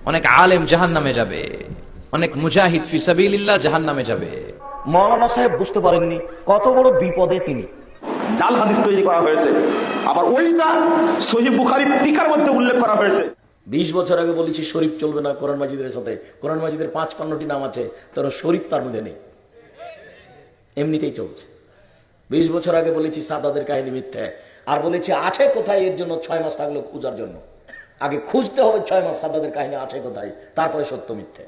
অনেক আলেম জাহান্নামে যাবে, অনেক মুজাহিদ ফি সাবিলিল্লাহ জাহান্নামে যাবে। মৌলানা সাহেব বুঝতে পারেননি কত বড় বিপদে তিনি। জাল হাদিস তৈরি করা হয়েছে, আবার ওইটা সহিহ বুখারীর টিকার মধ্যে উল্লেখ করা হয়েছে। 20 বছর আগে বলেছি শরীফ চলবে না কোরআন মাজিদের সাথে। কোরআন মাজিদের 55টি নাম আছে, তার শরীফ তার মধ্যে নেই, এমনিতেই চলছে। 20 বছর আগে বলেছি সাদাদের কাহিনী মিথ্যে, আর বলেছি আছে কোথায়, এর জন্য 6 মাস থাকলো খোঁজার জন্য। আগে খুঁজতে হবে 6 মাস সাদাদের কাহিনী আছে কোথায়, তারপরে সত্য মিথ্যে।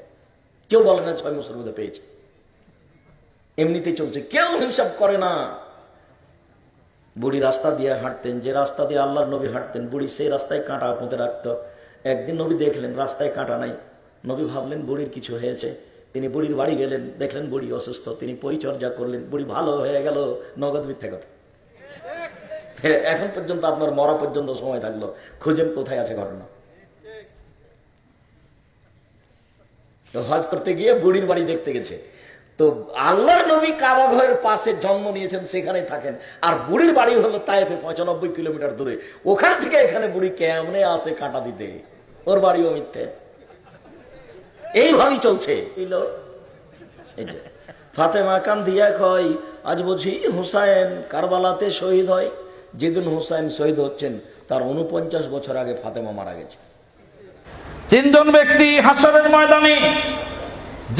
কেউ বলে না 6 মাসের মধ্যে পেয়েছে, এমনিতেই চলছে, কেউ হিসাব করে না। বুড়ি রাস্তা দিয়ে হাঁটতেন, যে রাস্তা দিয়ে আল্লাহর নবী হাঁটতেন, বুড়ি সেই রাস্তায় কাঁটা পুঁতে রাখতো। একদিন নবী দেখলেন রাস্তায় কাঁটা নাই, নবী ভাবলেন বুড়ির কিছু হয়েছে। তিনি বুড়ির বাড়ি গেলেন, দেখলেন বুড়ি অসুস্থ, তিনি পরিচর্যা করলেন, বুড়ি ভালো হয়ে গেল। নগদ মিথ্যা কথা। এখন পর্যন্ত আপনার মরা পর্যন্ত সময় থাকলো, খুঁজেন কোথায় আছে ঘটনা। তো হজ করতে গিয়ে বুড়ির বাড়ি দেখতে গেছে, তো আল্লাহর নবী কাবা ঘরের পাশে জন্ম নিয়েছেন, সেখানেই থাকেন, আর বুড়ির বাড়ি হলো তায়েফে 95 কিলোমিটার দূরে। ওখান থেকে এখানে বুড়ি কেমনে আসে কাঁটা দিতে, ওর বাড়িও মিথ্যে। এইভাবেই চলছে। ফাতেমা কান দিয়া কয়, আজ বুঝি হুসাইন কারবালাতে শহীদ হয়। যেদিন হুসাইন শহীদ হচ্ছেন তার 49 বছর আগে ফাতেমা মারা গেছে। 3 জন ব্যক্তি হাসরের ময়দানে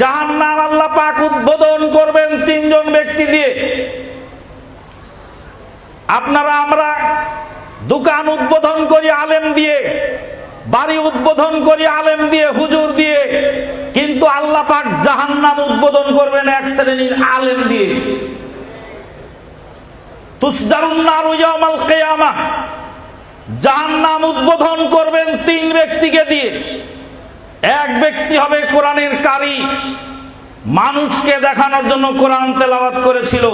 জাহান্নাম আল্লাহ পাক উদ্বোধন করবেন 3 জন ব্যক্তি দিয়ে। আপনারা আমরা দোকান উদ্বোধন করি আলেম দিয়ে, বাড়ি উদ্বোধন করি আলেম দিয়ে, হুজুর দিয়ে, কিন্তু আল্লাহ পাক জাহান্নাম উদ্বোধন করবেন এক শ্রেণীর আলেম দিয়ে। তুসদারুন নারু ইয়াউমাল কিয়ামাহ, জাহান্নাম উদ্বোধন করবেন 3 ব্যক্তিকে দিয়ে। এক ব্যক্তি হবে কোরআনের কারি, মানুষকে দেখানোর জন্য কোরআন তেলাওয়াত করেছিল।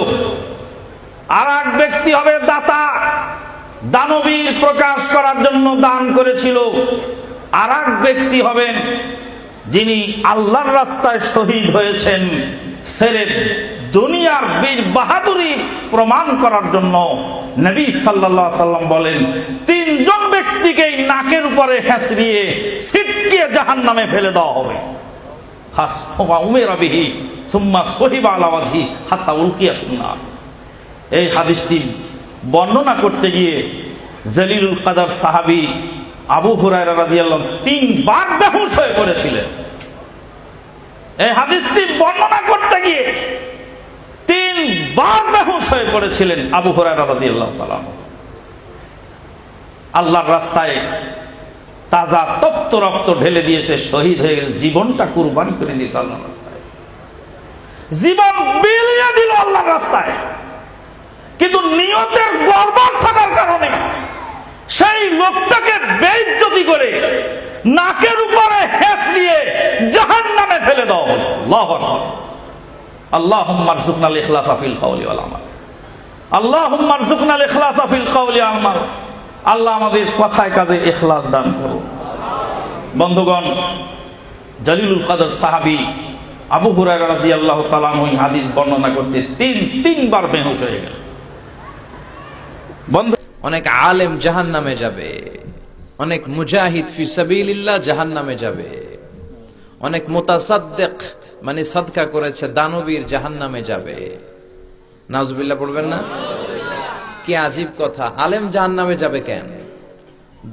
আর এক ব্যক্তি হবে দাতা, দানবীর প্রকাশ করার জন্য দান করেছিল। আর এক ব্যক্তি হবেন যিনি আল্লাহর রাস্তায় শহীদ হয়েছেন, ছেলে দুনিয়ার বীর বাহাদুরি প্রমাণ করার জন্য। নবী সাল্লাল্লাহু আলাইহি সাল্লাম বলেন 3 জন ব্যক্তিকেই নাকের উপরে হেঁচড়িয়ে ছিটকিয়ে জাহান্নামে ফেলে দেওয়া হবে। হাসফা উমেরা বিহি সুম্মা সহিবা আলা ওয়াজহি হাত্তা উলকিয়া ফিন্নার। এই হাদিসটি বর্ণনা করতে গিয়ে জলিলুল কদর সাহাবী আবু হুরায়রা রাদিয়াল্লাহু 3 বার বেহুশ হয়ে পড়েছিলেন। এই হাদিসটি বর্ণনা করতে গিয়ে 3 বার বেহুশ হয়ে পড়েছিলেন আবু হুরায়রা রাদিয়াল্লাহু তাআলা। আল্লাহর রাস্তায় তাজা তপ্ত রক্ত ঢেলে দিয়েছে, শহীদ হয়ে গেছে, জীবনটা কুরবানি করে দিয়েছে আল্লাহর রাস্তায়, জীবন বিলিয়ে দিল আল্লাহর রাস্তায়। কিন্তু নিয়তের বরবাদ থাকার কারণে সেই লোকটাকে বেইজ্জতি করে নাকের উপরে হেঁচড়িয়ে জাহান্নামে ফেলে দাও। আল্লাহু আকবার। আল্লাহুম্মা রযুকনাল ইখলাসা ফিল কওলি ওয়াল আমাল। আল্লাহুম্মা রযুকনাল ইখলাসা ফিল কওলি ওয়াল আমাল। আল্লাহ আমাদের কথায় কাজে ইখলাস দান করুন। বন্ধুগণ, জলিলুল কদর সাহাবী আবু হুরায়রা রাদিয়াল্লাহু তাআলা আনহু হাদিস বর্ণনা করতে 3 বার বেহুশ হয়ে গেলেন। বন্ধু, অনেক আলেম জাহান্নামে যাবে, অনেক মুজাহিদ ফি সাবিলিল্লাহ জাহান্নামে যাবে, অনেক মুতাসাদ্দিক মানে সাদকা করেছে দানবীর জাহান্নামে যাবে। নাউজুবিল্লাহ পড়বেন না? কি আজীব কথা, আলেম জাহান্নামে যাবে কেন?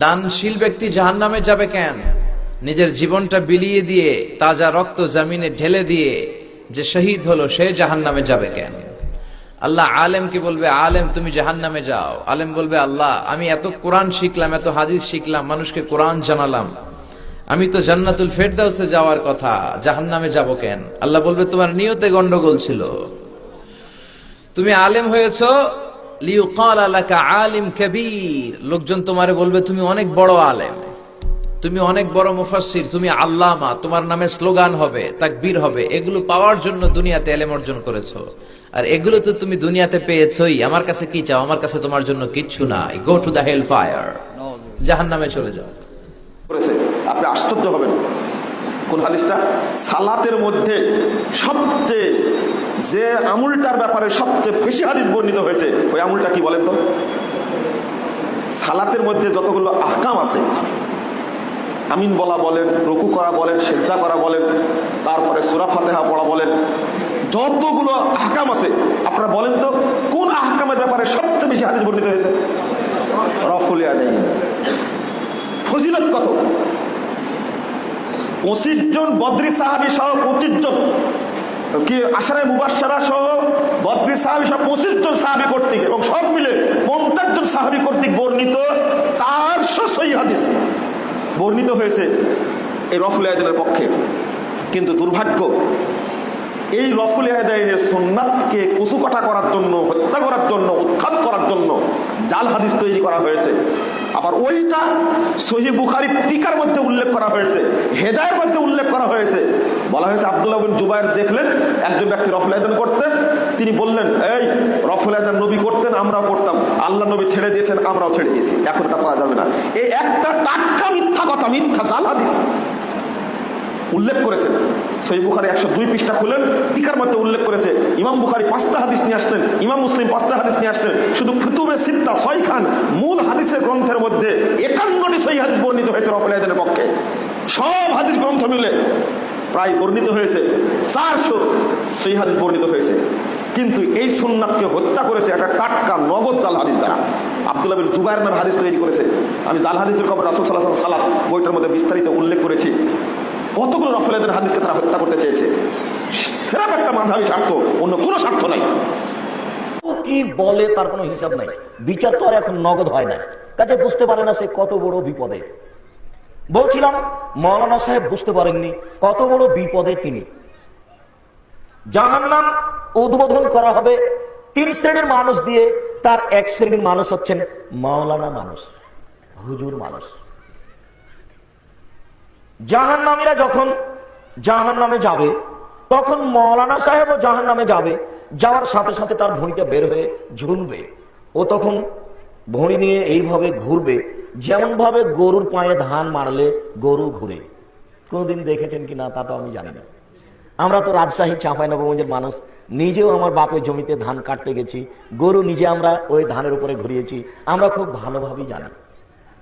দানশীল ব্যক্তি জাহান্নামে যাবে কেন? নিজের জীবনটা বিলিয়ে দিয়ে, তাজা রক্ত জমিনে ঢেলে দিয়ে যে শহীদ হলো, সে জাহান্নামে যাবে কেন? আল্লাহ আলেমকে বলবে, আলেম তুমি জাহান্নামে যাও। আলেম বলবে, আল্লাহ আমি এত কোরআন শিখলাম, এত হাদিস শিখলাম, মানুষকে কোরআন জানালাম, আমি তো জান্নাতুল ফেরদাউসে যাওয়ার কথা, জাহান্নামে যাব কেন? আল্লাহ বলবে, তোমার নিয়তে গন্ডগোল ছিল। তুমি আলেম হয়েছো লিউকাল লাকা আলিম কবীর, লোকজন তোমারে বলবে তুমি অনেক বড় আলেম, তুমি অনেক বড় মুফাসসির, তুমি আল্লামা, তোমার নামে স্লোগান হবে, তাকবীর হবে। এগুলো পাওয়ার জন্য দুনিয়াতে ইলম অর্জন করেছো, আর এগুলো তো তুমি দুনিয়াতে পেয়েছোই। আমার কাছে কি চাও? আমার কাছে তোমার জন্য কিচ্ছু নাই। Go to the hell fire, জাহান্নামে চলে যাও। আপনি আশ্চর্য হবেন। কোন হাদিসটা? সালাতের মধ্যে সবচেয়ে যে আমলটার ব্যাপারে সবচেয়ে বেশি হাদিস বর্ণিত হয়েছে, ওই আমলটা কি বলেন তো? সালাতের মধ্যে যতগুলো আহকাম আছে আমিন বলা বলেন, রুকু করা বলেন, সেজদা করা বলেন, তারপরে সূরা ফাতিহা পড়া বলেন, যতগুলো আহকাম আছে আপনারা বলেন তো কোন আহকামের ব্যাপারে সবচেয়ে বেশি হাদিস বর্ণিত হয়েছে? রফুল ইয়াদাইন। ফজিলত কত? 25 জন বদরি সাহাবী সহ 25 জন কি আশারায়ে মুবাশশারা সহ বদরি সাহাবী সহ 25 জন সাহাবী কর্তৃক এবং সব মিলে 50 জন সাহাবী কর্তৃক বর্ণিত 400 সহিহ হাদিস বর্ণিত হয়েছে এই রফুল ইয়াদাইনের পক্ষে। কিন্তু দুর্ভাগ্য, এই রফুল ইয়াদাইনের সুন্নাতকে কুচুকাটা করার জন্য, হত্যা করার জন্য, উৎখাত করার জন্য জাল হাদিস তৈরি করা হয়েছে। আবার ওইটা সহিহ বুখারী টিকার মধ্যে উল্লেখ করা হয়েছে, হেদায়ের মধ্যে উল্লেখ করা হয়েছে। বলা হয়েছে আব্দুল্লাহ বিন জুবায়ের দেখলেন একজন ব্যক্তি রফুল ইয়াদাইন করতেন, তিনি বললেন, এই রফুল ইয়াদাইন নবী করতেন, আমরাও করতাম, আল্লাহ নবী ছেড়ে দিয়েছেন, আমরাও ছেড়ে দিয়েছি, এখন এটা করা যাবে না। এই একটা টাটকা মিথ্যা কথা, মিথ্যা জাল হাদিস উল্লেখ করেছেন। সহিহ বুখারী 102 পৃষ্ঠা খুলেন, টিকার মধ্যে উল্লেখ করেছে। ইমাম বুখারী 5টা হাদিস নিয়ে আসছেন, ইমাম মুসলিম 5টা হাদিস নিয়ে আসছেন। শুধু কুতুবে সিত্তা 6 খান মূল হাদিসের গ্রন্থের মধ্যে 51টি সহিহ হাদিস বর্ণিত হয়েছে রফুল ইয়াদাইনের পক্ষে। সব হাদিস গ্রন্থ মিলে প্রায় বর্ণিত হয়েছে 400 সহিহ হাদিস বর্ণিত হয়েছে। কিন্তু এই সুন্নাতকে হত্যা করেছে একটা টাটকা নগদ জাল হাদিস দ্বারা। আব্দুল্লাহ বিন জুবায়ের নামে হাদিস তৈরি করেছে। আমি জাল হাদিসের খবর রাসূল সাল্লাল্লাহু আলাইহি ওয়াসাল্লাম সালাত বইটার মধ্যে বিস্তারিত উল্লেখ করেছি। কতগুলো রফুল ইয়াদাইন হাদিসকে তারা হত্যা করতে চেয়েছে। সেরকম একটা মাযহাবী স্বার্থ, অন্য কোনো স্বার্থ নাই। কি বলে তার কোনো হিসাব নাই। বিচার তো আর এখন নগদ হয় না, কাজে বুঝতে পারে না সে কত বড় বিপদে। বলছিলাম মাওলানা সাহেব বুঝতে পারেননি কত বড় বিপদে তিনি। জাহান্নাম উদ্বোধন করা হবে 3 শ্রেণীর মানুষ দিয়ে, তার 1 শ্রেণীর মানুষ হচ্ছেন মাওলানা মানুষ, হুজুর মানুষ। জাহান্নামীরা যখন জাহান্নামে যাবে তখন মাওলানা সাহেবও জাহান্নামে যাবে, যাওয়ার সাথে সাথে তার ভুঁড়িটা বের হয়ে ঝুলবে। ও তখন ভুঁড়ি নিয়ে এইভাবে ঘুরবে, যেমন ভাবে গরুর পায়ে ধান মারলে গরু ঘুরে। কোনদিন দেখেছেন কি না তা তো আমি জানি না। আমরা তো রাজশাহী চাঁপাইনবাবগঞ্জের মানুষ, নিজেও আমার বাপের জমিতে ধান কাটতে গেছি, গরু নিজে আমরা ওই ধানের উপরে ঘুরিয়েছি, আমরা খুব ভালোভাবেই জানি।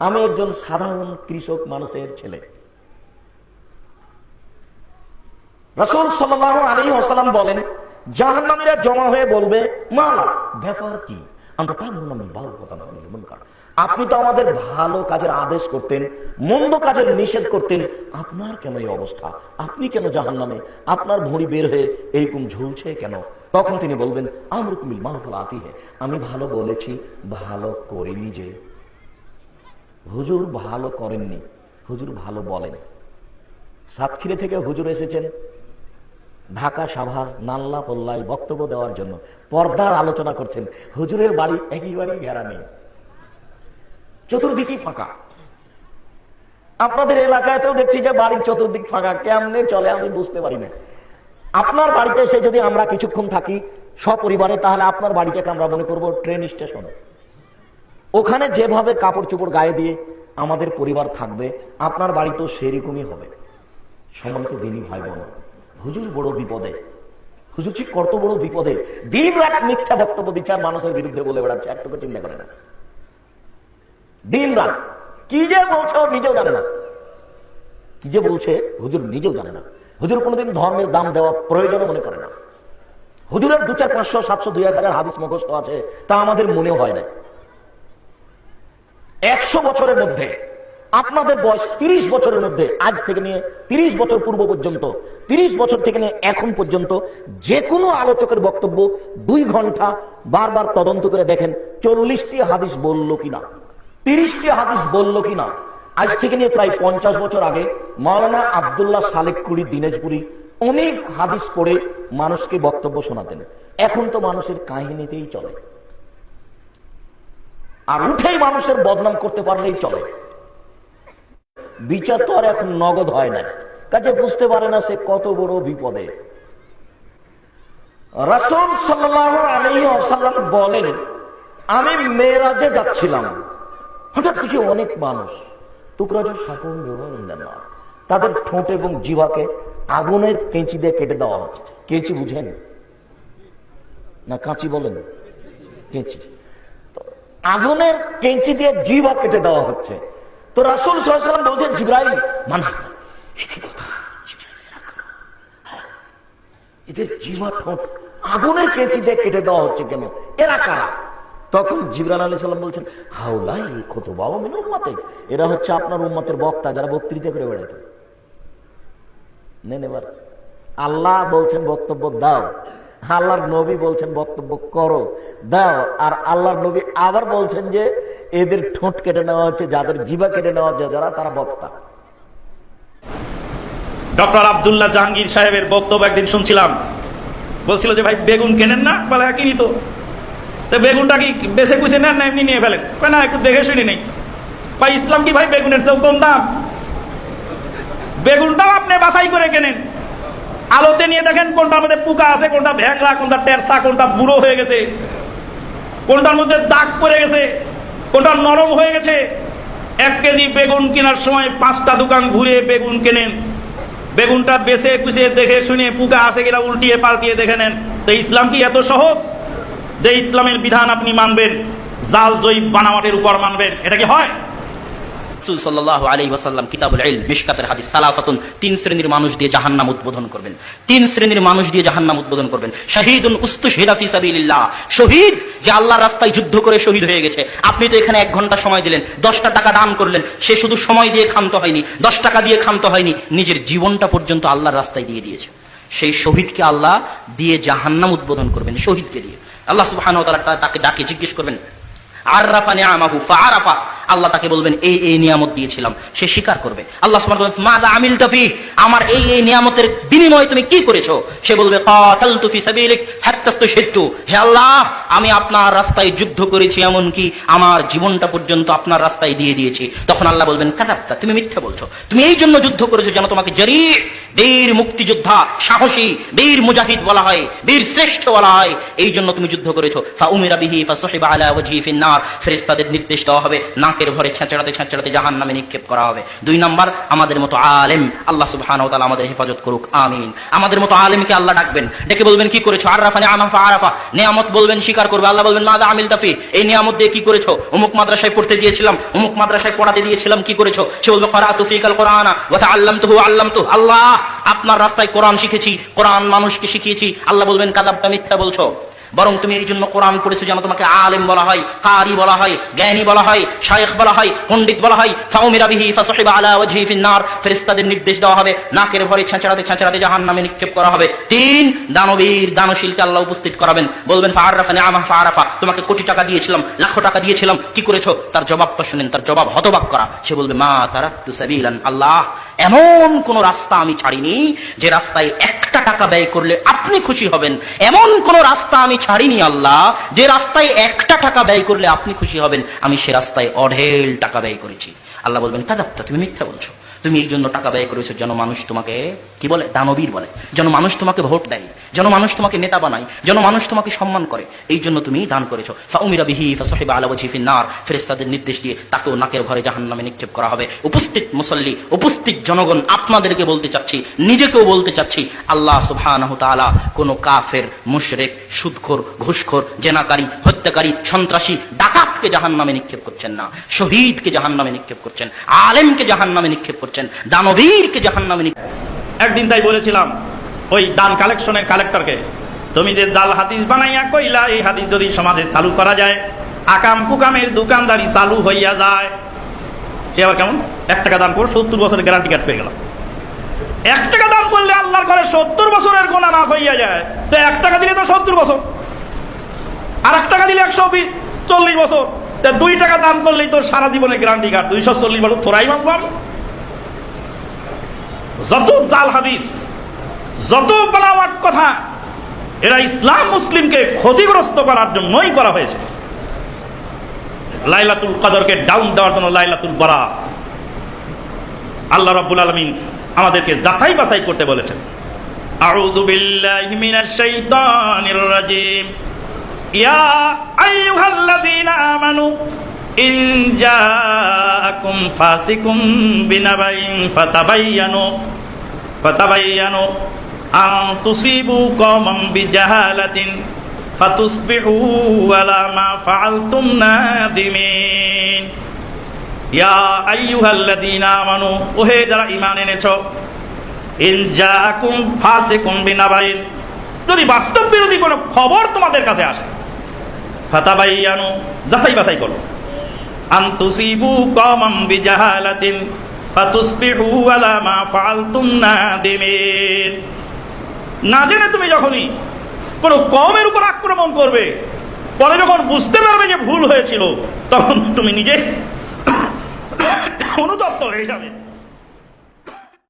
আমি একজন সাধারণ কৃষক মানুষের ছেলে। রাসূল সাল্লাল্লাহু আলাইহি ওয়াসাল্লাম বলেন, জাহান্নামীরা জমা হয়ে বলবে, মালা ব্যাপার কি? আমরা তা বললাম, ভালো কথা মুনকার। আপনি তো আমাদের ভালো কাজের আদেশ করতেন, মন্দ কাজের নিষেধ করতেন, আপনার কেন এই অবস্থা? আপনি কেন জাহান্নামে? আপনার ভুঁড়ি বের হয়ে এরকম ঝুলছে কেন? তখন তিনি বলবেন, আমরুকুম বিল মারুফ ওয়া আতিহি, আমি ভালো বলেছি, ভালো করিনি। যে হুজুর ভালো করেননি, হুজুর ভালো বলেন। সাতক্ষীরা থেকে হুজুর এসেছেন ঢাকা সাভার নাল্লা পল্লায় বক্তব্য দেওয়ার জন্য, পর্দার আলোচনা করছেন। হুজুরের বাড়ি একেবারেই ঘেরা নেই, চতুর্দিকই ফাঁকা। আপনাদের এলাকাতেও দেখছি যে বাড়ির চতুর্দিক ফাঁকা, কেমনে চলে আমি বুঝতে পারি না। আপনার বাড়িতে এসে যদি আমরা কিছুক্ষণ থাকি সপরিবারে, তাহলে আপনার বাড়িটাকে আমরা মনে করব ট্রেন স্টেশন। ওখানে যেভাবে কাপড় চোপড় গায়ে দিয়ে আমাদের পরিবার থাকবে, আপনার বাড়িতেও সেরকমই হবে। সম্মানিত দিনী ভাই বোন, হুজুর বড় বিপদে। হুজুর ঠিক কত বড় বিপদে, দিন রাত মিথ্যা বক্তব্য দিচ্ছে আর মানুষের বিরুদ্ধে বলে বেড়াচ্ছে, একটুকু চিন্তা করে না। দিন রাত কি যে বলছে ও নিজেও জানে না, কি যে বলছে হুজুর নিজেও জানে না। হুজুর কোনোদিন ধর্মের দাম দেওয়া প্রয়োজন মনে করে না। হুজুরের 2, 4, 500, 700, 2-1000 হাদিস মুখস্থ আছে, তা আমাদের মনে হয় না। 100 বছরের মধ্যে আপনাদের বয়স 30 বছরের মধ্যে, আজ থেকে নিয়ে 30 বছর পূর্ব পর্যন্ত, 30 বছর থেকে নিয়ে এখন পর্যন্ত যে কোনো আলোচকের বক্তব্য 2 ঘন্টা বারবার তদন্ত করে দেখেন 40টি হাদিস বলল কিনা, 30টি হাদিস বলল কিনা। আজ থেকে নিয়ে প্রায় 50 বছর আগে মাওলানা আব্দুল্লাহ সালেকুড়ি দিনাজপুরি অনেক হাদিস পড়ে মানুষকে বক্তব্য শোনাতেন। এখন তো মানুষের কাহিনীতেই চলে, আর উঠেই মানুষের বদনাম করতে পারলেই চলে। বিচার তো আর এখন নগদ হয় না, কাজে বুঝতে পারে না সে কত বড় বিপদে। রাসূল সাল্লাল্লাহু আলাইহি ওয়াসাল্লাম বলেন, আমি মেরাজে যাচ্ছিলাম, হঠাৎ দেখি অনেক মানুষ টুকরাজুর সাফন না, তাদের ঠোঁট এবং জিহ্বাকে আগুনের কেঁচি দিয়ে কেটে দেওয়া হচ্ছে। কেঁচি বুঝেন না? কাঁচি বলেন? কেঁচি। আগুনের কেঁচি দিয়ে জিহ্বা কেটে দেওয়া হচ্ছে। তো রাসূল সাল্লাল্লাহু আলাইহি ওয়াসাল্লাম বলছেন, জিবরাইল মানা। একই কথা, জিবরাইলেরা কারা? হ্যাঁ, এদের জিহ্বা ঠোঁট আগুনের কেঁচি দিয়ে কেটে দেওয়া হচ্ছে কেন? এরা কারা? তখন জিবরাইল আলাইহিস সালাম বলছেন, হাউলাই খুতুবাউ মিন উম্মতি, এরা হচ্ছে আপনার উম্মতের বক্তা, যারা বক্তৃতা করে বেড়াতো। নেন এবার, আল্লাহ বলছেন বক্তব্য দাও, আল্লাহর নবী বলছেন বক্তব্য করো, দাও। আর আল্লাহর নবী আবার বলছেন যে এদের ঠোঁট কেটে নেওয়া হচ্ছে, যাদের জিহ্বা কেটে নেওয়া হচ্ছে, যারা তারা বক্তা। ডক্টর আব্দুল্লাহ জাহাঙ্গীর সাহেবের বক্তব্য একদিন শুনছিলাম, বলছিল যে ভাই বেগুন কেনেন না? বলে কিনি তো। বেগুনটা কি বেছে কুচে নেন না এমনি নিয়ে ফেলেন? না, একটু দেখে শুনি নেই। ভাই ইসলাম কি ভাই বেগুনের চেয়ে কম দাম? বেগুনটাও আপনি বাছাই করে কেনেন, আলোতে নিয়ে দেখেন কোনটার মধ্যে পোকা আছে, কোনটা ভ্যাংরা, কোনটা টেরসা, কোনটা বুড়ো হয়ে গেছে, কোনটার মধ্যে দাগ পড়ে গেছে, কোনটা নরম হয়ে গেছে। 1 কেজি বেগুন কেনার সময় 5টা দোকান ঘুরে বেগুন কেনেন, বেগুনটা বেছে কুচে দেখে শুনে পোকা আছে কিনা উল্টিয়ে পাল্টিয়ে দেখে নেন। তো ইসলাম কি এত সহজ যে ইসলামের বিধান আপনি মানবেন, জাল জয়ী বানাওয়াটের উপর মানবেন? এটা কি হয়? রাসূল সাল্লাল্লাহু আলাইহি ওয়াসাল্লাম কিতাবুল ইলম মিশকাতের হাদিস সালাসাতুন, 3 শ্রেণীর মানুষ দিয়ে জাহান্নাম উদ্বোধন করবেন। 3 শ্রেণীর মানুষ দিয়ে জাহান্নাম উদ্বোধন করবেন। শাহীদুন উস্তুশহিদা ফি সাবিলিল্লাহ, শহীদ যে আল্লাহর রাস্তায় যুদ্ধ করে শহীদ হয়ে গেছে। আপনি তো এখানে 1 ঘন্টা সময় দিলেন, 10টা টাকা দান করলেন, সে শুধু সময় দিয়ে ক্ষান্ত হয়নি, 10 টাকা দিয়ে ক্ষান্ত হয়নি, নিজের জীবনটা পর্যন্ত আল্লাহর রাস্তায় দিয়ে দিয়েছে। সেই শহীদকে আল্লাহ দিয়ে জাহান্নাম উদ্বোধন করবেন, শহীদকে দিয়ে। আল্লাহ সুবহানাহু ওয়া তাআলা তাকে ডাকে জিজ্ঞেস করবেন, আররাফা নিআমাহু ফাআরাফা, আল্লাহ তাকে বলবেন এই নিয়ামত দিয়েছিলাম, সে স্বীকার করবে। আল্লাহ সুবহানাহু ওয়া তাআলা মাযা আমিলতা ফি, আমার এই নিয়ামতের বিনিময়ে তুমি কি করেছো? সে বলবে কাতালতু ফি সাবিলিক হাত্তা ইসতাশহিদতু, হে আল্লাহ আমি আপনার রাস্তায় যুদ্ধ করেছি, এমন কি আমার জীবনটা পর্যন্ত আপনার রাস্তায় দিয়ে দিয়েছি। তখন আল্লাহ বলবেন কাযাবতা, তুমি মিথ্যা বলছো, তুমি এই জন্য যুদ্ধ করেছো যেন তোমাকে জারি, বীর মুক্তিযোদ্ধা, সাহসী, বীর মুজাহিদ বলা হয়, বীর শ্রেষ্ঠ বলা হয়, এই জন্য তুমি যুদ্ধ করেছো। ফাউমিরা বিহি ফাসহিবা আলা ওয়াজহি ফিন-নার, ফেরেশতাদের নির্দেশ দেওয়া হবে, নাকের ভরে ছেঁচড়াতে ছেঁচড়াতে জাহান্নামে নিক্ষেপ করা হবে। 2 নাম্বার, আমাদের মতো আলেম, আল্লাহ সুবহানাহু ওয়া তাআলা আমাদের হেফাজত করুক, আমিন। আমাদের মতো আলেমকে আল্লাহ ডাকবেন, ডেকে বলবেন কি করেছো? আররাফা নিআমা ফাআরাফা, নিয়ামত বলবেন স্বীকার করবে। আল্লাহ বলবেন মাযা আমিলতা ফি, এই নিয়ামত দিয়ে কি করেছো? অমুক মাদ্রাসায় পড়তে দিয়েছিলাম, অমুক মাদ্রাসায় পড়াতে দিয়েছিলাম, কি করেছো? সে বলবে ক্বরাতু ফিকাল কুরআনা ওয়া তাআল্লামতুহু আল্লামতুহু, আল্লাহ আপনার রাস্তায় কোরআন শিখেছি, কোরআন মানুষকে শিখিয়েছি। আল্লাহ বলবেন কাযাবতা, মিথ্যা বলছো, বরং তুমি এই জন্য কোরআন পড়েছো যেন তোমাকে আলেম বলা হয়, কারি বলা হয়, জ্ঞানী বলা হয়, শায়েখ বলা হয়, পণ্ডিত বলা হয়। ফাউমিরা বিহি ফাসহিবা আলা ওয়াজহি ফিন-নার, ফেরেশতাদের নির্দেশ দেওয়া হবে, নাকের ভরে ছেঁচড়াতে ছেঁচড়াতে জাহান্নামে নিক্ষেপ করা হবে। 3, দানবীর দানশীলকে আল্লাহ উপস্থিত করাবেন, বলবেন ফাআরাফা নিআমা ফাআরাফা, তোমাকে কোটি টাকা দিয়েছিলাম, লাখ টাকা দিয়েছিলাম, কি করেছো? তার জবাবটা শুনেন, তার জবাব হতবাক করা। সে বলবে মা তারাকতু সাবিলান, আল্লাহ এমন কোন রাস্তা আমি ছাড়িনি যে রাস্তায় 1টা টাকা ব্যয় করলে আপনি খুশি হবেন, এমন কোন রাস্তা আমি ছাড়িনি আল্লাহ যে রাস্তায় 1টা টাকা ব্যয় করলে আপনি খুশি হবেন, আমি সে রাস্তায় অঢেল টাকা ব্যয় করেছি। আল্লাহ বলবেন কাযাবতা, তুমি মিথ্যা বলছো, তুমি এই জন্য টাকা ব্যয় করেছো যেন মানুষ তোমাকে কি বলে? দানবীর বলে, যেন মানুষ তোমাকে ভোট দেয়, যেন মানুষ তোমাকে নেতা বানায়, যেন মানুষ তোমাকে সম্মান করে, এই জন্য তুমি দান করেছো। ফাউমিরা বিহি ফাসহিবা আলা ওয়াজহি ফিন-নার, ফেরেশতাদের নির্দেশ দিয়ে তাকেও নাকের ঘরে জাহান্নামে নিক্ষেপ করা হবে। উপস্থিত মুসল্লি, উপস্থিত জনগণ, আপনাদেরকে বলতে চাচ্ছি, নিজেকেও বলতে চাচ্ছি, আল্লাহ সুবহানাহু ওয়া তাআলা কোন কাফের, মুশরিক, সুদখোর, ঘুষখোর, জেনাকারী, হত্যাকারী, সন্ত্রাসী, ডাকাতকে জাহান্নামে নিক্ষেপ করছেন না, শহীদকে জাহান্নামে নিক্ষেপ করছেন, আলেমকে জাহান্নামে নিক্ষেপ করছেন, দানবীরকে জাহান্নামে নিক্ষেপ। একদিন তাই বলেছিলাম ওই দান কালেকশনের কালেক্টরকে, তুমি যে জাল হাদিস বানাইয়া কইলা, এই হাদিস যদি সমাজে চালু করা যায়, আকাম কুকামের দোকানদারি চালু হইয়া যায়। সে আবার কেমন? 1 টাকা দান করে 70 বছরের গ্যারান্টি কার্ড পেয়ে গেল। 1 টাকা দান করলে আল্লাহর ঘরে 70 বছরের গুনাহ মাফ হইয়া যায়। তো 1 টাকা দিলে তো 70 বছর, আর 1 টাকা দিলে 140 বছর। 2 টাকা দান করলেই তো সারা জীবনের গ্যারান্টি কার্ড, 240 বছর থোড়াই মানবো আমি। যত জাল হাদিস, যত বানাওয়াট কথা, এরা ইসলাম মুসলিমকে ক্ষতিগ্রস্ত করার জন্যই করা হয়েছে। লাইলাতুল কদরকে ডাউন দেওয়ার জন্য লাইলাতুল বারাত। আল্লাহ রাব্বুল আলামিন আমাদেরকে যাচাই বাছাই করতে বলেছেন। আউযু বিল্লাহি মিনাশ শাইতানির রাজিম। ইয়া আইয়ুহাল্লাযীনা আমানু ইন জাআকুম ফাসিকুম বিনাবাইন ফাতাবায়ানু আন তুসিবু কওমান বিজাহালাতিন ফাতুসবিহু আলা মা ফাআলতুম নাদিমিন। ইয়া আইয়ুহাল্লাযীনা আমানু, ওহে যারা ঈমান এনেছো, ইন জাআকুম ফাসিকুম বিনাবাইন, যদি বাস্তব বিরোধী কোনো খবর তোমাদের কাছে আসে, ফাতাবাইয়ানু, যাচাই বাছাই করো, আন তুসিবু কওমান বিজাহালাতিন ফাতুসবিহু আলা মা ফাআলতুম নাদিমিন। না জেনে তুমি যখনই কোনো কওমের উপর আক্রমণ করবে, পরে যখন বুঝতে পারবে যে ভুল হয়েছিল, তখন তুমি নিজে অনুতপ্ত হয়ে যাবে।